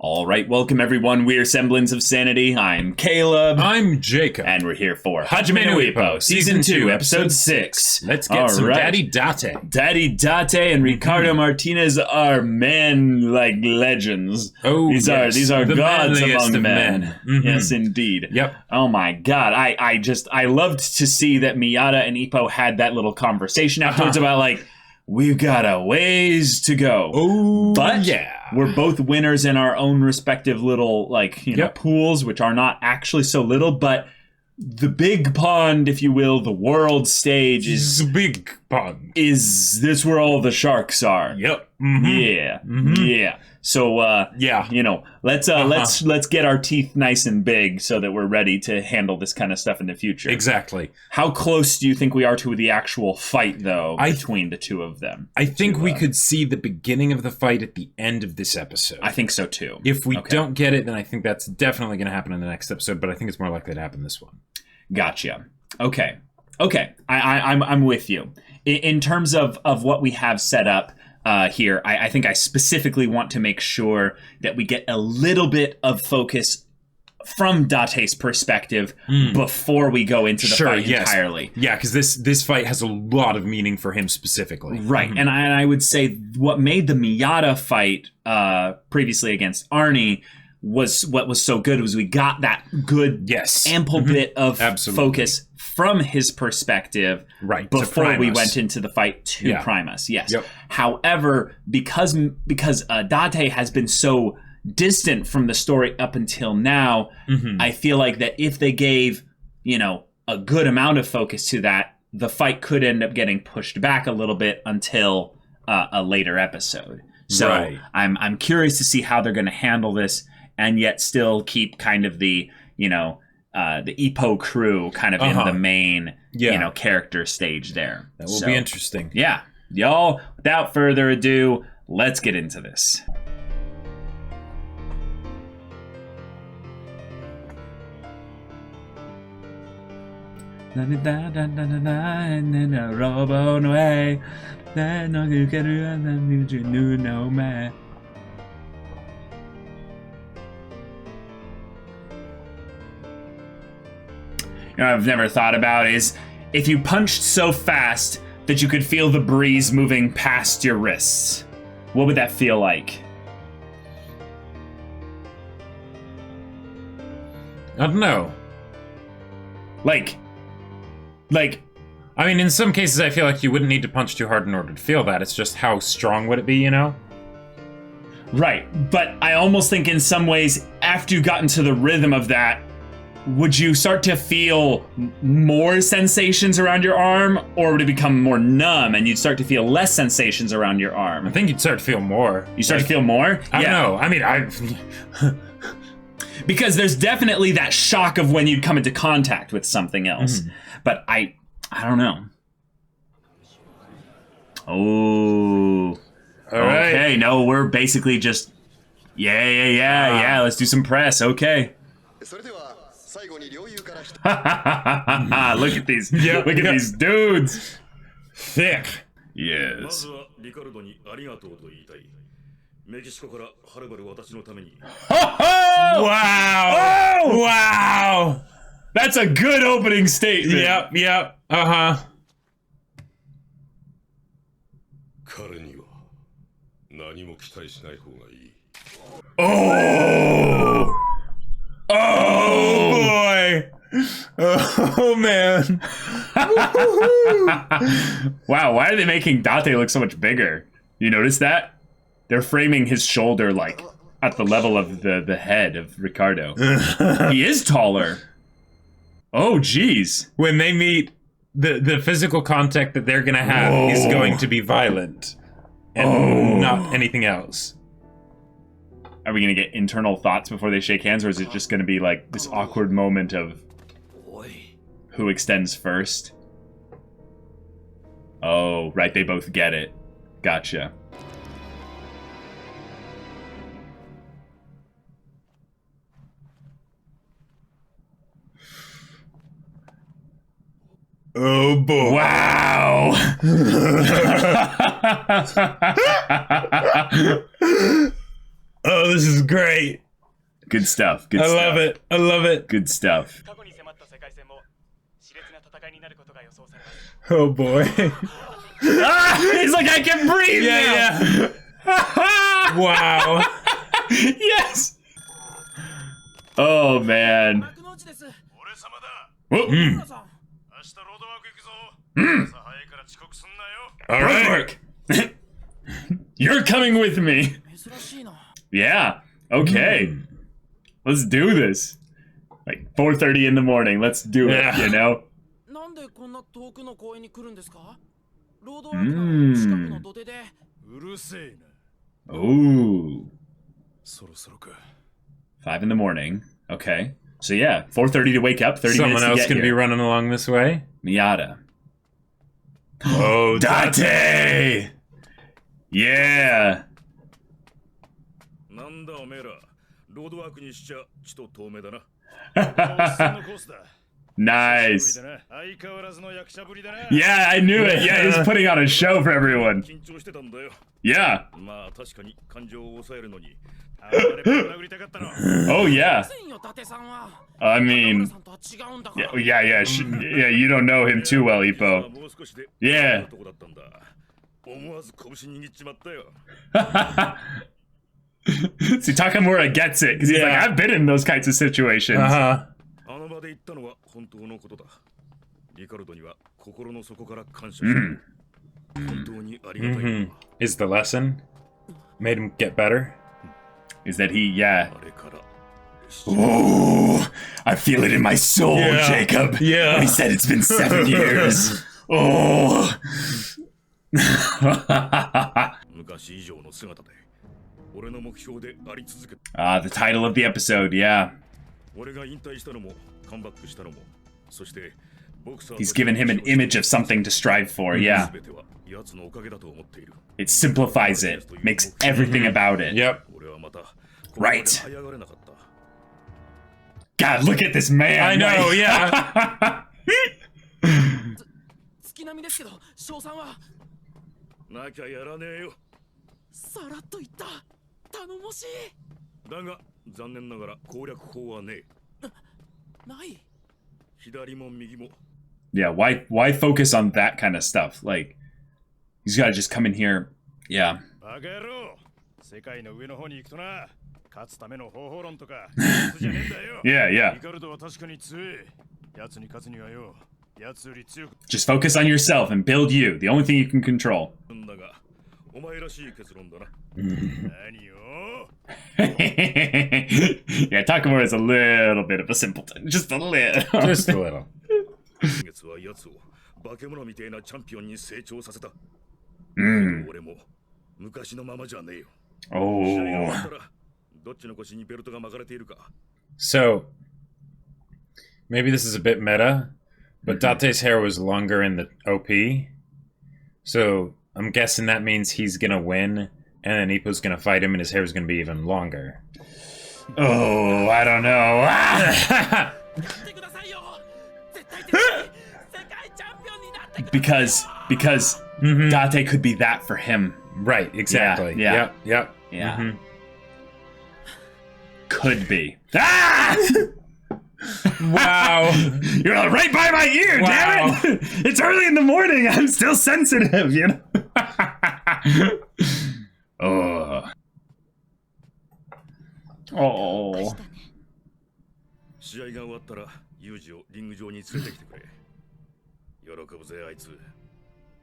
All right, welcome everyone. We're Semblance of Sanity. I'm Caleb. I'm Jacob. And we're here for Hajime no Ippo, Season 2, Episode 6. Let's get some Daddy Date. Daddy Date and Ricardo Martinez are men like legends. Oh, these are the gods among men. Mm-hmm. Yes, indeed. Yep. Oh my god. I loved to see that Miyata and Ippo had that little conversation afterwards about like, we've got a ways to go. Oh, but yeah. We're both winners in our own respective little, like, you know, pools, which are not actually so little, but the big pond, if you will, the world stage is... big pond. Is this where all the sharks are? Yep. Mm-hmm. Yeah. Mm-hmm. Yeah. So, you know, let's get our teeth nice and big so that we're ready to handle this kind of stuff in the future. Exactly. How close do you think we are to the actual fight, though, between the two of them? I think we could see the beginning of the fight at the end of this episode. I think so, too. If we don't get it, then I think that's definitely going to happen in the next episode, but I think it's more likely to happen this one. Gotcha. Okay. I'm with you. In terms of what we have set up, here, I think I specifically want to make sure that we get a little bit of focus from Date's perspective before we go into the fight entirely. Yeah, because this fight has a lot of meaning for him specifically. Right, and I would say what made the Miyata fight previously against Arnie was what was so good was we got that good, ample bit of focus from his perspective before we went into the fight to prime us. Yes. Yep. However, because Date has been so distant from the story up until now, I feel like that if they gave, you know, a good amount of focus to that, the fight could end up getting pushed back a little bit until a later episode. So I'm curious to see how they're going to handle this and yet still keep kind of the, you know, the Ippo crew kind of in the main, you know, character stage there. That will be interesting. Yeah. Y'all, without further ado, let's get into this. You know, I've never thought about is if you punched so fast that you could feel the breeze moving past your wrists, what would that feel like? I don't know. Like, I mean, in some cases, I feel like you wouldn't need to punch too hard in order to feel that. It's just how strong would it be, you know? Right, but I almost think in some ways, after you got into the rhythm of that, would you start to feel more sensations around your arm, or would it become more numb and you'd start to feel less sensations around your arm? I think you'd start to feel more. You start to feel more? I don't know. I mean, because there's definitely that shock of when you'd come into contact with something else. But I don't know. Oh. All right. Okay, no, we're basically just... Yeah, let's do some press, okay. Look at these. Look at these dudes. Thick. Yes. Wow. Oh! Wow. That's a good opening statement. Yep. Oh. Oh boy. Oh man. Wow, why are they making Date look so much bigger? You notice that? They're framing his shoulder like at the level of the head of Ricardo. He is taller. Oh geez. When they meet, the physical contact that they're gonna have is going to be violent. And not anything else. Are we going to get internal thoughts before they shake hands, or is it just going to be like this awkward moment of who extends first? Oh, right, they both get it. Gotcha. Oh boy. Wow. Oh, this is great. Good stuff. Good I stuff. love it. I love it. Good stuff. Oh boy. He's like, I can breathe Yeah, now. Wow. Yes. Oh man. All right. You're coming with me. Yeah. Okay. Let's do this. Like 4:30 in the morning. Let's do it. Yeah. You know. Ooh. 5 in the morning. Okay. So yeah, 4:30 to wake up. 30 Someone minutes to else get can here. be running along this way. Miyata. Oh, Date! Yeah. Nice. Yeah, I knew it. Yeah, he's putting on a show for everyone. Yeah. Oh yeah. I mean, yeah. You don't know him too well, Ippo. Yeah. See, Takamura gets it because he's like, I've been in those kinds of situations. Is the lesson made him get better? Is that he? Yeah. Oh, I feel it in my soul, Jacob. Yeah. When he said it's been 7 years. Oh. The title of the episode, yeah. He's given him an image of something to strive for, yeah. It simplifies it, makes everything about it. Yep. Right. God, look at this man. I know, yeah. Yeah, why focus on that kind of stuff? Like, he's gotta just come in here. Yeah. Yeah. Just focus on yourself and build you. The only thing you can control. Yeah, Takamura is a little bit of a simpleton. Just a little. Just a little. Oh. So, maybe this is a bit meta, but Date's hair was longer in the OP. So, I'm guessing that means he's gonna win, and then Ippo's gonna fight him, and his hair is gonna be even longer. Oh, I don't know. because Date could be that for him. Right, exactly. Yeah. Yep. Yeah. Could be. Ah! Wow. You're right by my ear, damn it! It's early in the morning, I'm still sensitive, you know? Oh. 試合が終わったらユージをリング上に連れてきてくれ。喜ぶぜあいつ。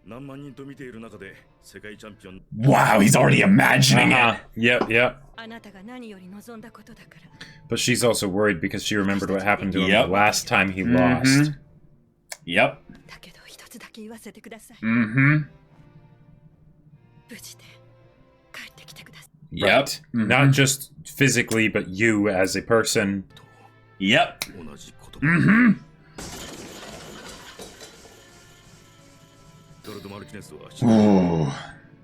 何万人と見ている中で世界チャンピオン。Wow, he's already imagining it. Yep. But she's also worried because she remembered what happened to him the last time he lost. Yep. Right. Not just physically, but you as a person. Yep. Ooh.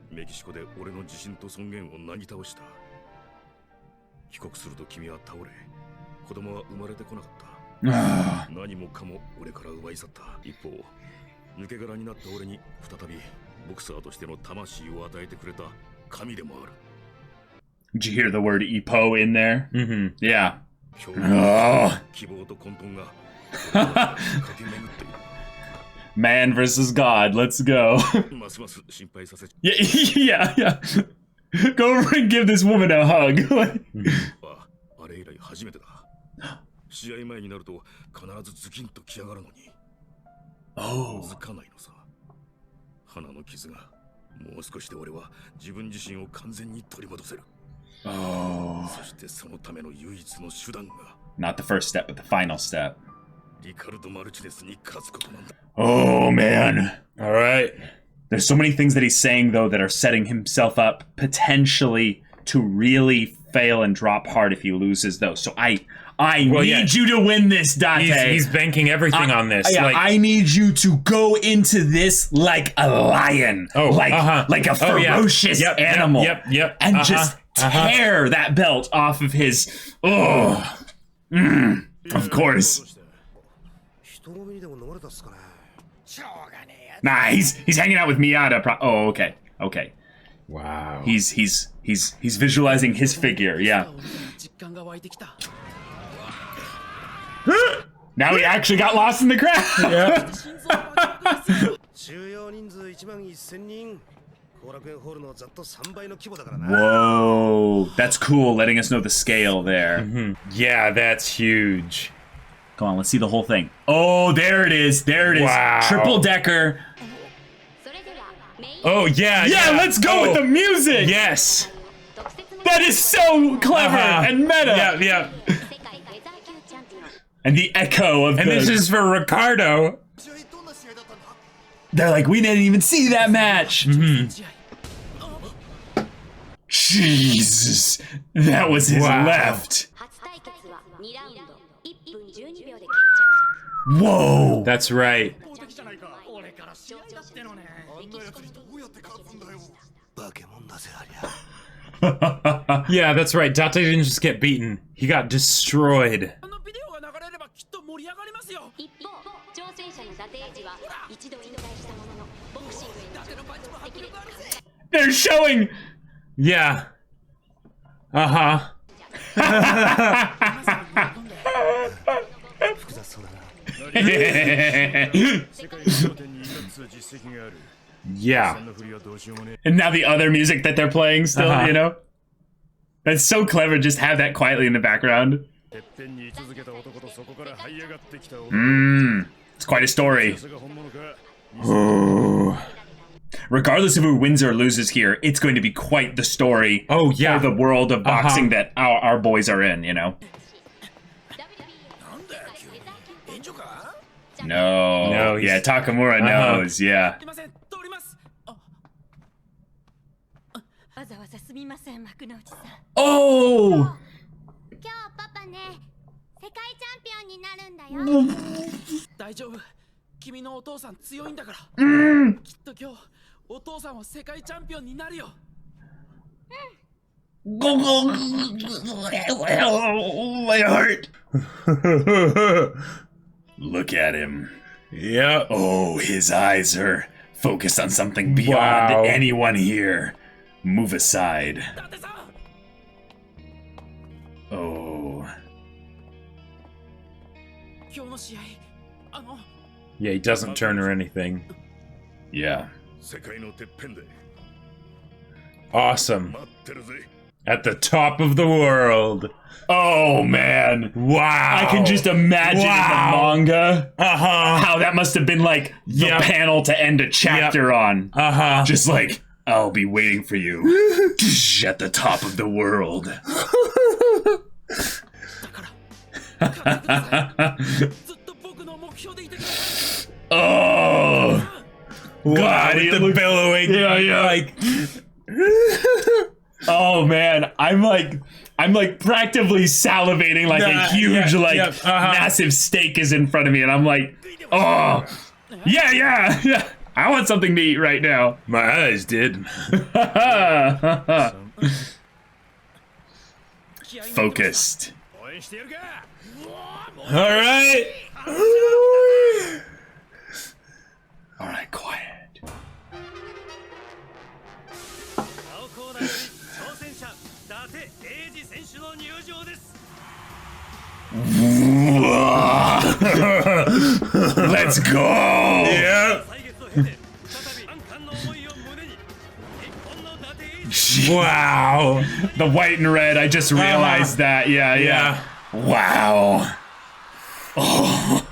メキシコで俺の自信と尊厳をなぎ倒した。帰国すると君は倒れ、子供は生まれてこなかった。何もかも俺から奪い去った。一方、抜け殻になった俺に再びボクサーとしての魂を与えてくれた神でもある。Did you hear the word Ippo in there? Mm-hmm. Yeah. Oh. Man versus God. Let's go. yeah. Go over and give this woman a hug. Oh. Oh. Not the first step, but the final step. Oh, man. All right. There's so many things that he's saying, though, that are setting himself up potentially to really fail and drop hard if he loses, though. So I need you to win this, Date. He's banking everything on this. Yeah, I need you to go into this like a lion. Like a ferocious animal. Yep. And just tear that belt off of his... of course. Nah, he's hanging out with Miyata. Oh, okay. Wow. He's visualizing his figure. Yeah. Now he actually got lost in the crowd. Yeah. Whoa, that's cool. Letting us know the scale there. Mm-hmm. Yeah, that's huge. Come on, let's see the whole thing. Oh, there it is. Wow. Triple decker. Oh, yeah. Let's go with the music. Yes. That is so clever and meta. Yeah. And the echo of this is for Ricardo. They're like, we didn't even see that match. Mm-hmm. Jesus. That was his left. Whoa. That's right. Yeah, that's right. Date didn't just get beaten. He got destroyed. They're showing. Yeah. Yeah. And now the other music that they're playing still, you know? That's so clever, just have that quietly in the background. It's quite a story. Regardless of who wins or loses here, it's going to be quite the story for the world of boxing that our boys are in, you know? No, yeah, Takamura knows, yeah. Oh! My heart. Look at him. Yeah. Oh, his eyes are focused on something beyond anyone here. Move aside. Oh. Yeah, he doesn't turn or anything. Yeah. Awesome. At the top of the world. Oh, man. Wow. I can just imagine in the manga how that must have been like the panel to end a chapter on. Just like, I'll be waiting for you at the top of the world. Oh. God, the bellowing. Yeah. Like, oh man, I'm like practically salivating like a huge massive steak is in front of me, and I'm like, oh yeah. I want something to eat right now. My eyes did. Focused. Alright. Alright, quiet. Let's go! Yeah. Wow. The white and red, I just realized that. Yeah. Wow. Oh.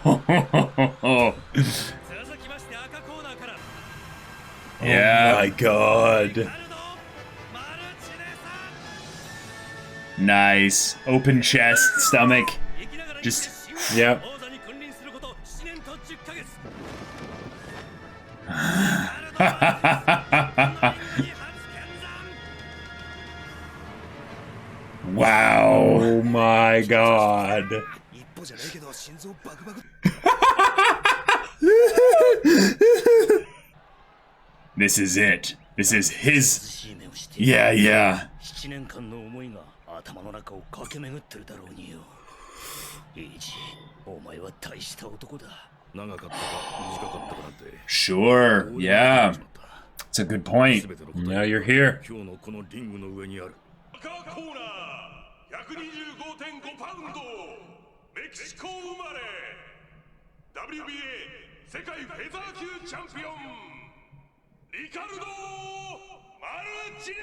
Yeah. Oh my god. Nice. Open chest, stomach. Just. Yep. Wow. Oh my god. This is it. This is his. Yeah. 7年間の思いが頭の中を駆け巡ってるだろうによ。イージー、お前は大した男だ。長かったか短かったかなんて。Sure. Yeah. It's a good point. Now you're here. 今日のこのリングの上にある。赤コーナー 125.5 パウンドメキシコ生まれ WBA 世界フェザー級チャンピオンリカルド・マルチネ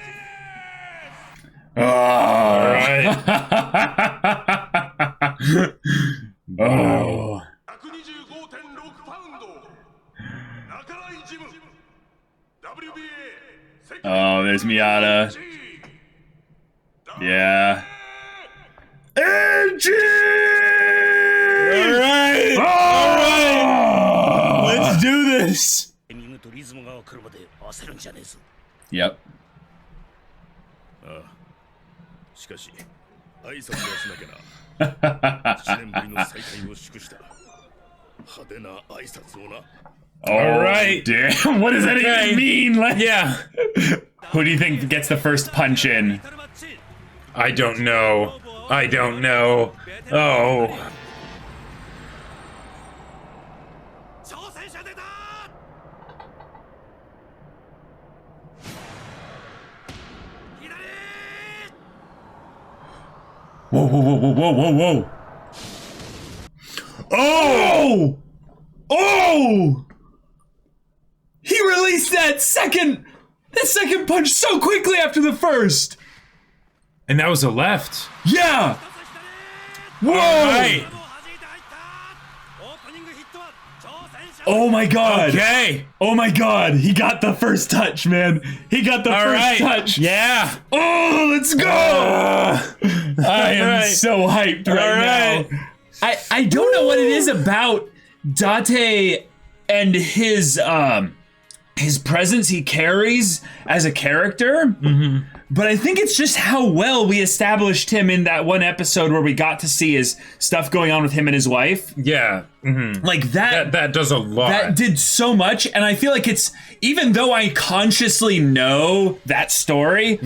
ス All right. Oh. 125.6 パウンド中井ジム WBA 世界 Oh, there's Miata. Yeah. Edgy! Alright! Oh! Let's do this! タイミングとリズムが来るまで焦るんじゃねえぞ。 Yep. ああ、しかし挨拶はしなきゃな。7年ぶりの再会を祝した派手な挨拶をな。 All right. Damn. What does that even mean? Like, Yeah. who do you think gets the first punch in? I don't know. I don't know. Oh. 挑戦者出た Whoa. Oh! Oh! He released that second punch so quickly after the first. And that was a left. Yeah. Whoa! Right. Oh my god. Okay. Oh my god. He got the first touch, man. He got the first touch. Yeah. Oh, let's go. I am so hyped right now. I don't know what it is about Date and his presence he carries as a character. But I think it's just how well we established him in that one episode where we got to see his stuff going on with him and his wife. Yeah. Like that does a lot. That did so much, and I feel like it's, even though I consciously know that story,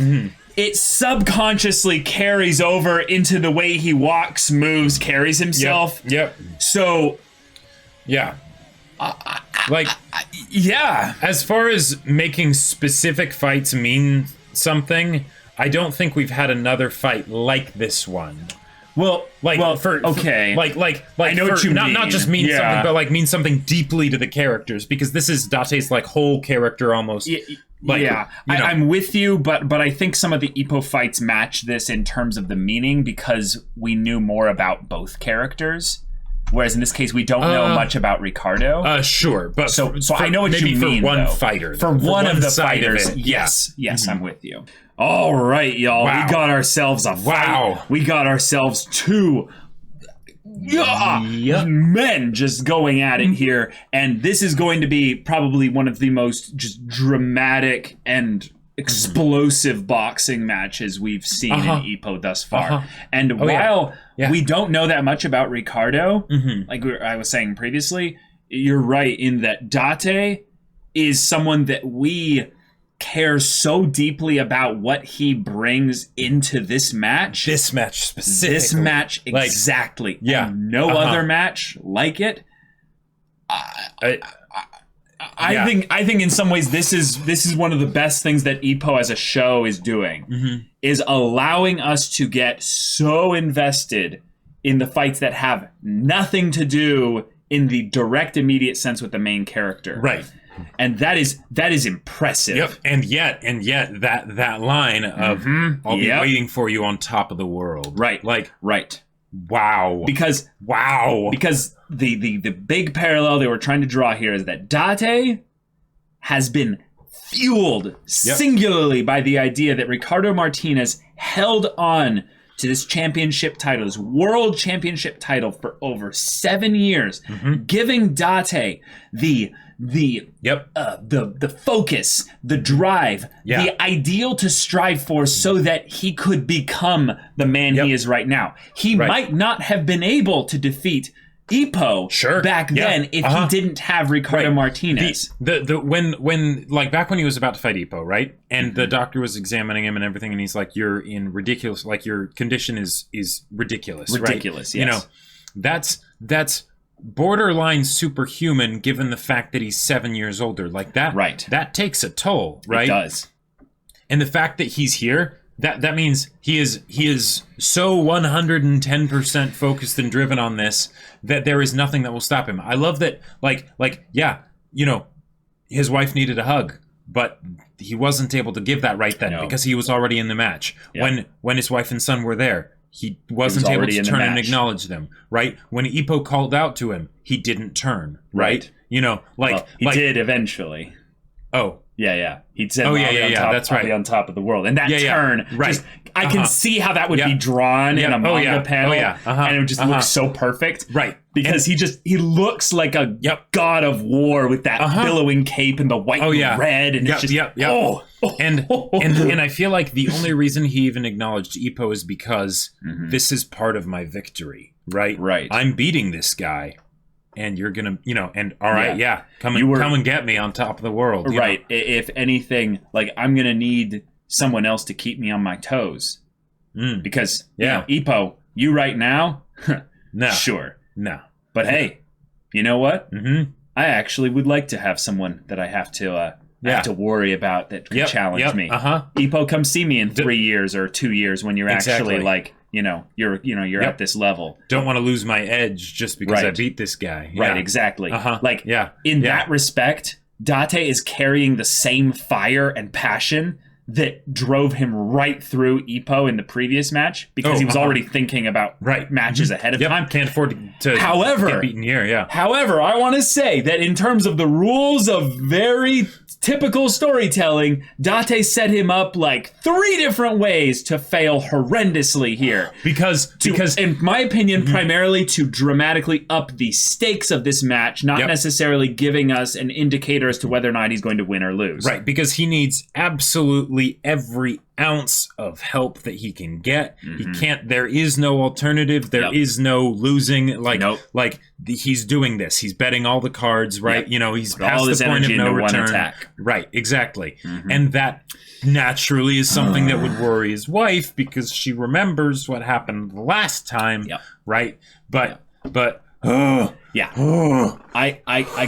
it subconsciously carries over into the way he walks, moves, carries himself. Yep. So, yeah. Like, yeah. as far as making specific fights mean something, I don't think we've had another fight like this one. Well, I know what you mean. Not just mean something, but like mean something deeply to the characters, because this is Date's like whole character almost. I'm with you, but I think some of the Ippo fights match this in terms of the meaning because we knew more about both characters. Whereas in this case, we don't know much about Ricardo. Sure, but so I know what you mean. For one fighter, for one of the fighters, of it, yes, I'm with you. All right, y'all, we got ourselves a fight. Wow. We got ourselves two men just going at it here, and this is going to be probably one of the most just dramatic and explosive boxing matches we've seen in Ippo thus far. And while we don't know that much about Ricardo, like I was saying previously, you're right in that Date is someone that we care so deeply about what he brings into this match. This match specifically. This match exactly. Yeah. And no other match like it. I think in some ways this is one of the best things that Ippo as a show is doing. is allowing us to get so invested in the fights that have nothing to do in the direct, immediate sense with the main character. Right. And that is impressive. Yep. And yet that line of I'll be waiting for you on top of the world. Right. Like, right. Wow. Because the big parallel they were trying to draw here is that Date has been fueled singularly by the idea that Ricardo Martinez held on to this championship title, this world championship title, for over 7 years, giving Date the focus, the drive, the ideal to strive for, so that he could become the man he is right now. He might not have been able to defeat Ippo back then if he didn't have Ricardo Martinez. When back when he was about to fight Ippo, right? And the doctor was examining him and everything, and he's like, "You're in ridiculous. Like, your condition is ridiculous. Ridiculous. Right? Yes. You know, that's borderline superhuman, given the fact that he's 7 years older. Like that. Right. That takes a toll. Right. It does. And the fact that he's here. That means he is so 110% focused and driven on this that there is nothing that will stop him. I love that, his wife needed a hug, but he wasn't able to give that right then because he was already in the match. Yep. When his wife and son were there, he wasn't able to turn and acknowledge them, right? When Ippo called out to him, he didn't turn, right? You know, he did eventually. Oh. Yeah. He'd said, that's right, on top of the world. And that turn, just, I can see how that would be drawn in a manga panel, and it would just look so perfect. Right. Because he looks like a god of war with that billowing cape and the white and red. And it's just, And I feel like the only reason he even acknowledged Ippo is because this is part of my victory, right? Right. I'm beating this guy. And you're gonna, and all right, come and get me on top of the world, right? Know? If anything, I'm gonna need someone else to keep me on my toes, because Ippo, you right now, no, sure, no, but hey, you know what? I actually would like to have someone that I have to worry about that can challenge me. Ippo, come see me in 3 years or 2 years when you're actually you're at this level. Don't want to lose my edge just because I beat this guy. Right, exactly. In that respect, Date is carrying the same fire and passion that drove him right through Ippo in the previous match, because he was already thinking about matches ahead of time. Can't afford to get beaten here, However, I want to say that in terms of the rules of very typical storytelling, Date set him up 3 different ways to fail horrendously here. Because in my opinion, primarily to dramatically up the stakes of this match, not necessarily giving us an indicator as to whether or not he's going to win or lose. Right, because he needs absolutely every ounce of help that he can get. He can't. There is no alternative. There is no losing. He's doing this. He's betting all the cards. Right. He's past the point of no return. Attack. Right. Exactly. And that naturally is something that would worry his wife, because she remembers what happened last time. Right. But. I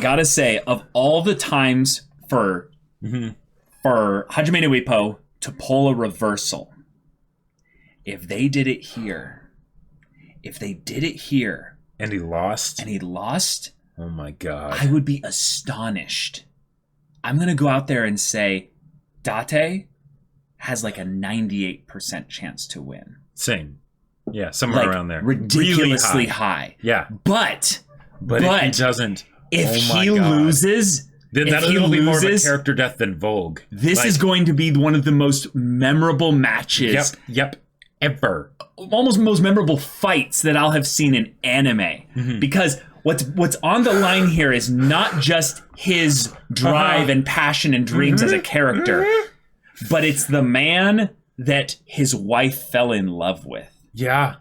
gotta say, of all the times for Hajime no Ippo to pull a reversal, if they did it here, and he lost, oh my god, I would be astonished. I'm gonna go out there and say Date has a 98% chance to win. Same. Yeah, somewhere around there. Ridiculously really high. Yeah. But if he doesn't, if he loses, that'll be more of a character death than Vogue. This is going to be one of the most memorable matches. Ever. Almost most memorable fights that I'll have seen in anime. Because what's on the line here is not just his drive and passion and dreams as a character, but it's the man that his wife fell in love with. Yeah.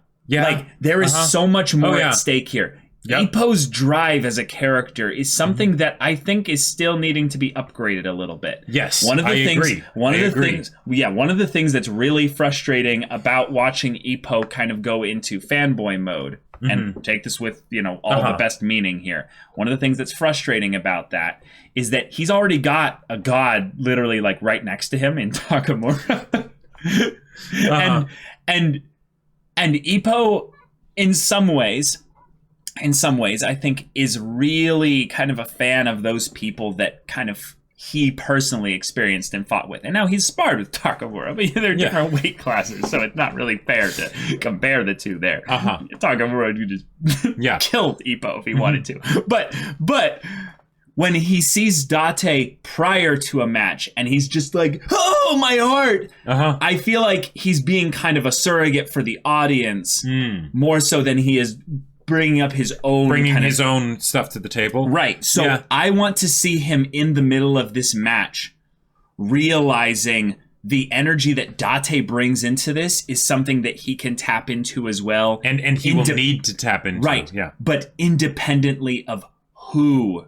There is so much more at stake here. Ippo's drive as a character is something that I think is still needing to be upgraded a little bit. Yes, one of the I agree. One of the things that's really frustrating about watching Ippo kind of go into fanboy mode, and take this with all the best meaning here. One of the things that's frustrating about that is that he's already got a god literally right next to him in Takamura. And Ippo, in some ways, I think is really kind of a fan of those people that kind of he personally experienced and fought with. And now he's sparred with Takamura, but they're different weight classes, so it's not really fair to compare the two there. Takamura could just killed Ippo if he wanted to. But when he sees Date prior to a match and he's just like, oh, my heart, I feel like he's being kind of a surrogate for the audience more so than he is bringing up his own stuff to the table. Right. So I want to see him in the middle of this match realizing the energy that Date brings into this is something that he can tap into as well. And he will need to tap into. Right. Yeah. But independently of who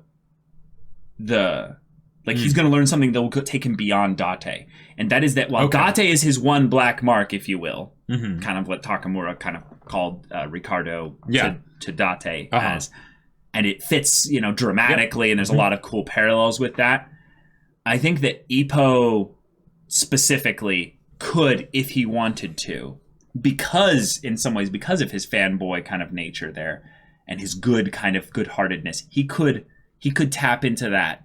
he's going to learn something that will take him beyond Date. And that is that while Date is his one black mark, if you will, kind of what Takamura kind of called Ricardo to Date as, and it fits, dramatically, and there's a lot of cool parallels with that. I think that Ippo specifically could, if he wanted to, because in some ways, because of his fanboy kind of nature there, and his good-heartedness, he could tap into that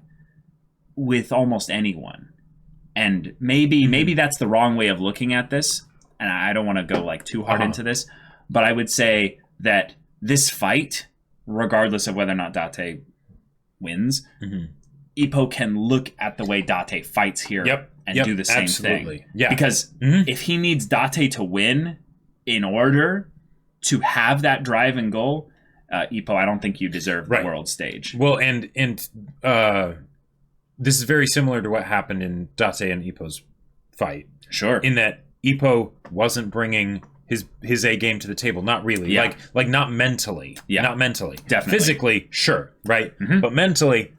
with almost anyone. And maybe that's the wrong way of looking at this, and I don't want to go too hard into this, but I would say that this fight, regardless of whether or not Date wins, Ippo can look at the way Date fights here and do the same thing. Yeah. Because if he needs Date to win in order to have that drive and goal, Ippo, I don't think you deserve the world stage. Well, and this is very similar to what happened in Date and Ippo's fight. Sure. In that Ippo wasn't bringing his A game to the table. Not really. Yeah. Like not mentally. Yeah. Not mentally. Definitely. Physically, sure. Right. But mentally,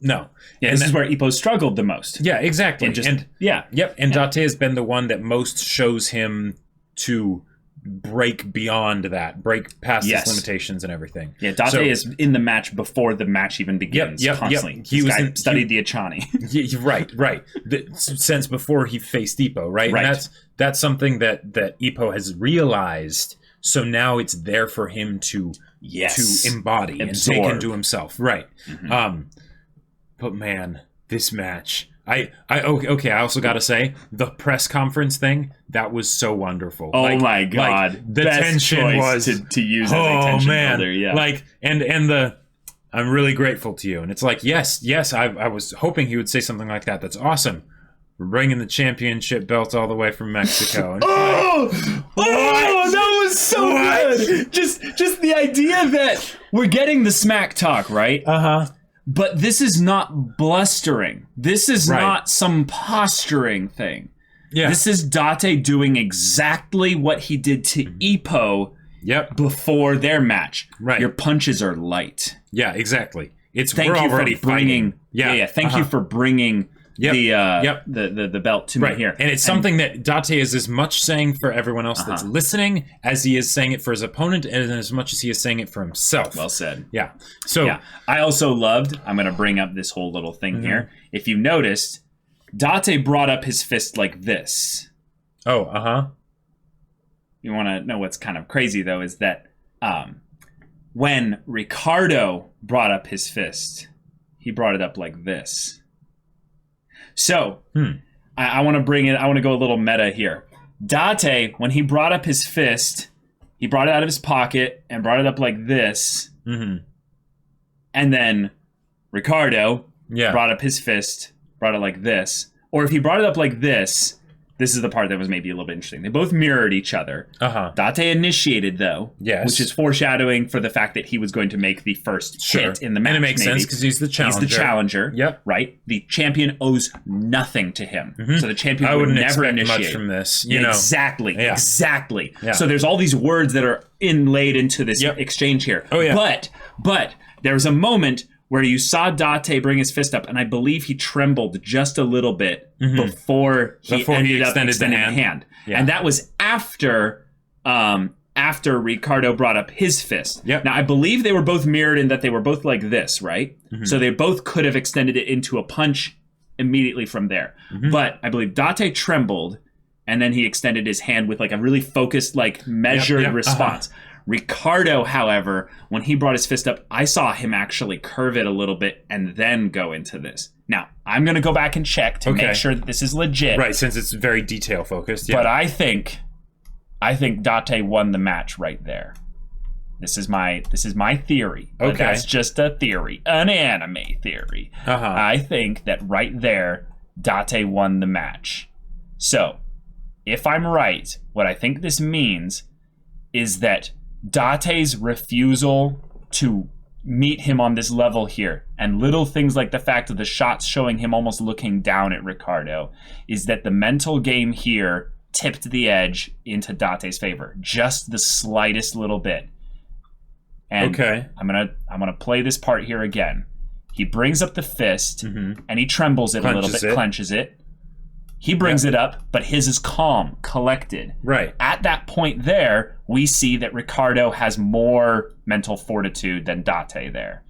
no. Yeah, and this is where Ippo struggled the most. Yeah, exactly. And Date has been the one that most shows him to break beyond that, break past his limitations and everything. Yeah, Date is in the match before the match even begins. Constantly. He studied the Achani. Right. Since before he faced Ippo, right? Right. And that's something that Ippo has realized. So now it's there for him to embody and take into himself. Right. But man, this match. I also got to say, the press conference thing, that was so wonderful. Oh my God. The best tension was to use as a tension builder. Yeah. And I'm really grateful to you. And it's like, yes, I was hoping he would say something like that. That's awesome. We're bringing the championship belt all the way from Mexico. And that was so good. Just the idea that we're getting the smack talk, right? But this is not blustering. This is not some posturing thing. Yeah. This is Date doing exactly what he did to Ippo before their match. Right. Your punches are light. Yeah, exactly. Thank you for bringing Thank you for bringing the belt to me here. And it's something that Date is as much saying for everyone else that's listening as he is saying it for his opponent, and as much as he is saying it for himself. Well said. Yeah. So I also loved, I'm going to bring up this whole little thing here. If you noticed, Date brought up his fist like this. Oh, You want to know what's kind of crazy, though, is that when Ricardo brought up his fist, he brought it up like this. So, I want to bring it, I want to go a little meta here. Date, when he brought up his fist, he brought it out of his pocket and brought it up like this. And then Ricardo brought up his fist, brought it like this. Or if he brought it up like this is the part that was maybe a little bit interesting. They both mirrored each other. Date initiated, though, which is foreshadowing for the fact that he was going to make the first hit in the match. And it makes sense because he's the challenger. He's the challenger. Yep. Right? The champion owes nothing to him. So the champion would never initiate. Much from this. Exactly. Yeah. So there's all these words that are inlaid into this exchange here. Oh, yeah. But there's a moment where you saw Date bring his fist up, and I believe he trembled just a little bit before he ended up extending the hand. Yeah. And that was after Ricardo brought up his fist. Yep. Now, I believe they were both mirrored in that they were both like this, right? So they both could have extended it into a punch immediately from there. But I believe Date trembled, and then he extended his hand with like a really focused, like measured response. Ricardo, however, when he brought his fist up, I saw him actually curve it a little bit and then go into this. Now, I'm going to go back and check to make sure that this is legit. Right, since it's very detail focused. But I think Date won the match right there. This is my theory. But that's just a theory, an anime theory. I think that right there, Date won the match. So, if I'm right, what I think this means is that Date's refusal to meet him on this level here, and little things like the fact of the shots showing him almost looking down at Ricardo, is that the mental game here tipped the edge into Date's favor. Just the slightest little bit. And I'm gonna play this part here again. He brings up the fist, and he trembles it a little bit, clenches it. He brings it up, but his is calm, collected. Right. At that point there, we see that Ricardo has more mental fortitude than Date there.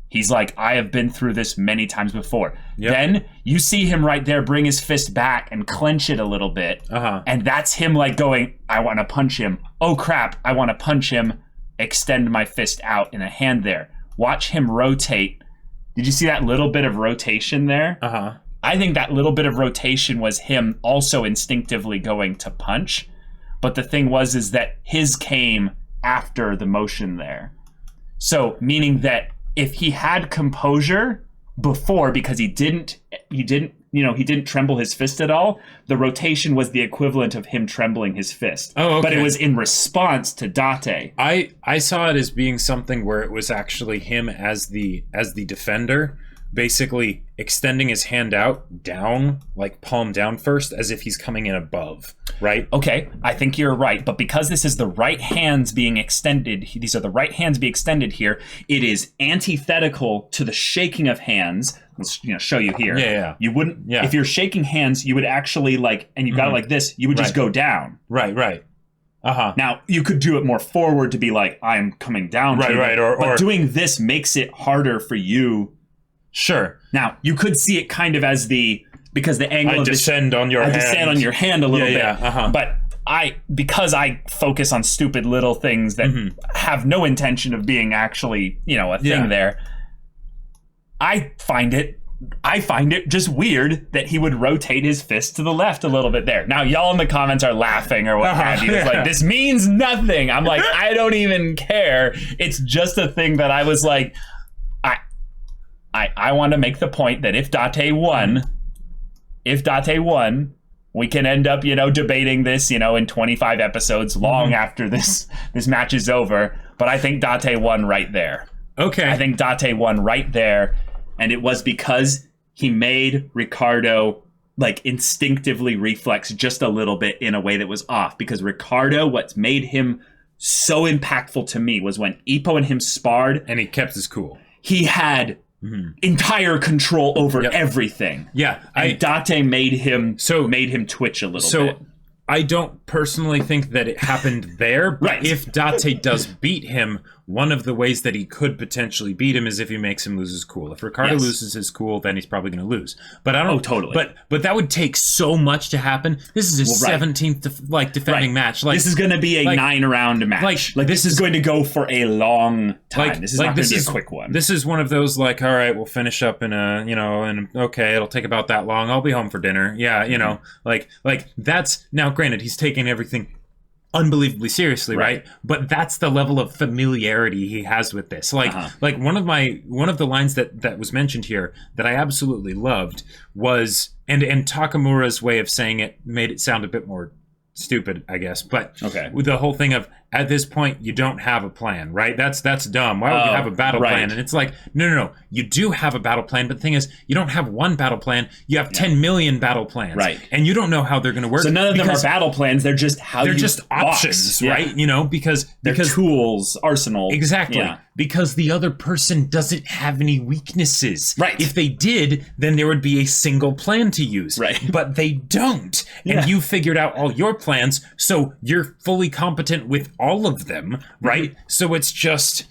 He's like, I have been through this many times before. Then you see him right there bring his fist back and clench it a little bit. And that's him like going, I want to punch him. Oh crap, I want to punch him. Extend my fist out in a hand there. Watch him rotate. Did you see that little bit of rotation there? I think that little bit of rotation was him also instinctively going to punch. But the thing is that his came after the motion there. So meaning that if he had composure before, because he didn't tremble his fist at all, the rotation was the equivalent of him trembling his fist. But it was in response to Date. I saw it as being something where it was actually him as the defender, basically extending his hand out down, like palm down first, as if he's coming in above, right? Okay, I think you're right, but because this is the right hands being extended, these are the right hands being extended here, it is antithetical to the shaking of hands. Let's show you here. You wouldn't, if you're shaking hands, you would actually and you got it like this, you would just go down. Right. Now, you could do it more forward to be like, I'm coming down. Right. But doing this makes it harder for you. Sure. Now, you could see it kind of as because the angle of descend on your hand. I descend on your hand a little bit. But because I focus on stupid little things that have no intention of being actually, a thing there, I find it just weird that he would rotate his fist to the left a little bit there. Now, y'all in the comments are laughing or what have you. It's like, this means nothing. I'm like, I don't even care. It's just a thing that I was like, I want to make the point that if Date won, we can end up, debating this, in 25 episodes long after this match is over. But I think Date won right there. Okay. I think Date won right there. And it was because he made Ricardo instinctively reflex just a little bit in a way that was off. Because Ricardo, what's made him so impactful to me was when Ippo and him sparred. And he kept his cool. He had entire control over everything. Yeah. And Date made him twitch a little bit. I don't personally think that it happened there, but if Date does beat him, one of the ways that he could potentially beat him is if he makes him lose his cool. If Ricardo loses his cool, then he's probably going to lose. But I don't. Oh, totally. But that would take so much to happen. This is his 17th defending match. This is going to be a 9-round match. This is going to go for a long time. This is not going to be a quick one. This is one of those all right, we'll finish up in it'll take about that long. I'll be home for dinner. Yeah, that's now. Granted, he's taking everything unbelievably seriously, right? But that's the level of familiarity he has with this. One of the lines that was mentioned here that I absolutely loved was, and Takamura's way of saying it made it sound a bit more stupid, I guess. But with the whole thing of, at this point, you don't have a plan, right? That's dumb. Why would you have a battle plan? And it's like, no. You do have a battle plan, but the thing is, you don't have one battle plan. You have 10 million battle plans. Right. And you don't know how they're going to work. So none of them are battle plans. They're just options, right? Because they're tools, arsenal. Exactly. Yeah. Because the other person doesn't have any weaknesses. Right. If they did, then there would be a single plan to use. Right. But they don't. And you figured out all your plans, so you're fully competent with all of them, right? So it's just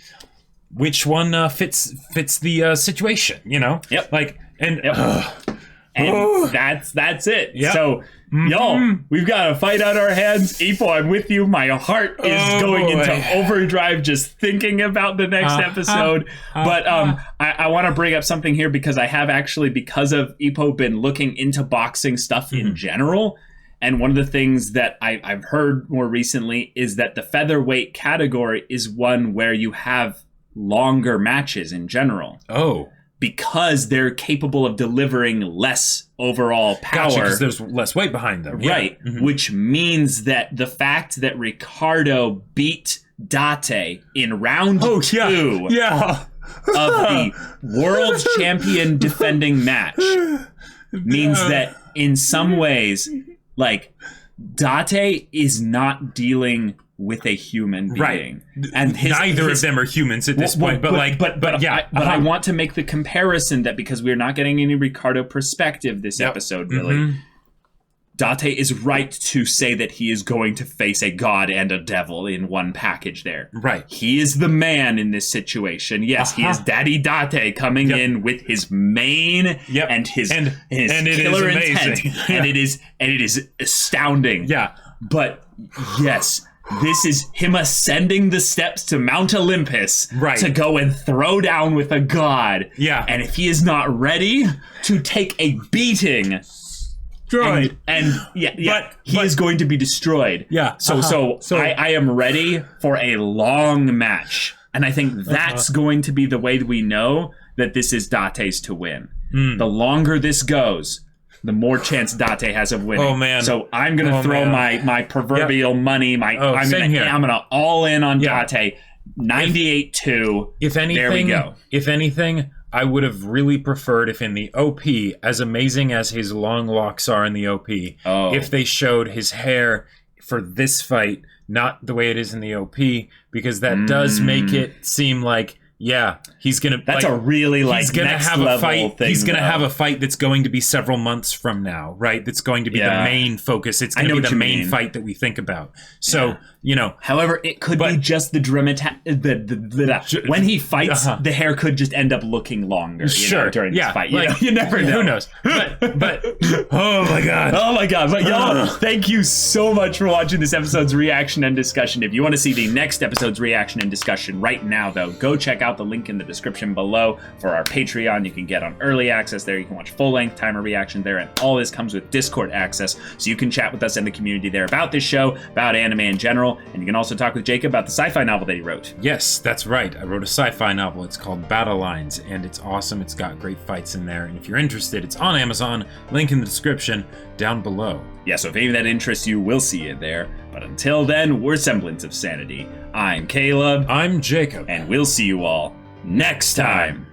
which one fits the situation, Yep. And that's it. Yep. So, y'all, we've got a fight on our hands. Ippo, I'm with you. My heart is going into overdrive just thinking about the next episode. But I want to bring up something here because I have actually, because of Ippo, been looking into boxing stuff in general. And one of the things that I've heard more recently is that the featherweight category is one where you have longer matches in general. Oh. Because they're capable of delivering less overall power. Gotcha, because there's less weight behind them. Right. Yeah. Which means that the fact that Ricardo beat Date in round 2 of the world champion defending match means that in some ways, like, Date is not dealing with a human being, right? And neither of them are humans at this point. But I want to make the comparison that because we're not getting any Ricardo perspective this episode, really, Date is right to say that he is going to face a god and a devil in one package. There, right? He is the man in this situation. Yes, he is Daddy Date coming in with his mane and his killer intent, and it is astounding. Yeah, but yes. This is him ascending the steps to Mount Olympus to go and throw down with a god. Yeah. And if he is not ready to take a beating, he is going to be destroyed. Yeah. So I am ready for a long match. And I think that's going to be the way that we know that this is Date's to win. The longer this goes, the more chance Date has of winning. Oh man! So I'm gonna throw my proverbial money. I'm gonna all in on Date. 98-2. If anything, there we go. If anything, I would have really preferred if in the OP, as amazing as his long locks are in the OP, if they showed his hair for this fight, not the way it is in the OP, because that does make it seem like. Yeah, he's gonna. That's a really he's gonna next have a fight. Thing, he's gonna have a fight that's going to be several months from now, right? That's going to be the main focus. It's gonna be the main fight that we think about. So however, it could be just the when he fights, the hair could just end up looking longer. During this fight, you never know. Who knows? But oh my god! But y'all, thank you so much for watching this episode's reaction and discussion. If you want to see the next episode's reaction and discussion right now, though, go check out the link in the description below for our Patreon. You can get on early access there. You can watch full-length timer reaction there, and all this comes with Discord access, so you can chat with us in the community there about this show, about anime in general, and you can also talk with Jacob about the sci-fi novel that he wrote. Yes, that's right. I wrote a sci-fi novel. It's called Battle Lines, and it's awesome. It's got great fights in there, and if you're interested, it's on Amazon. Link in the description down below. Yeah, so if any of that interests you, we'll see you there. But until then, we're Semblance of Sanity. I'm Caleb. I'm Jacob. And we'll see you all next time.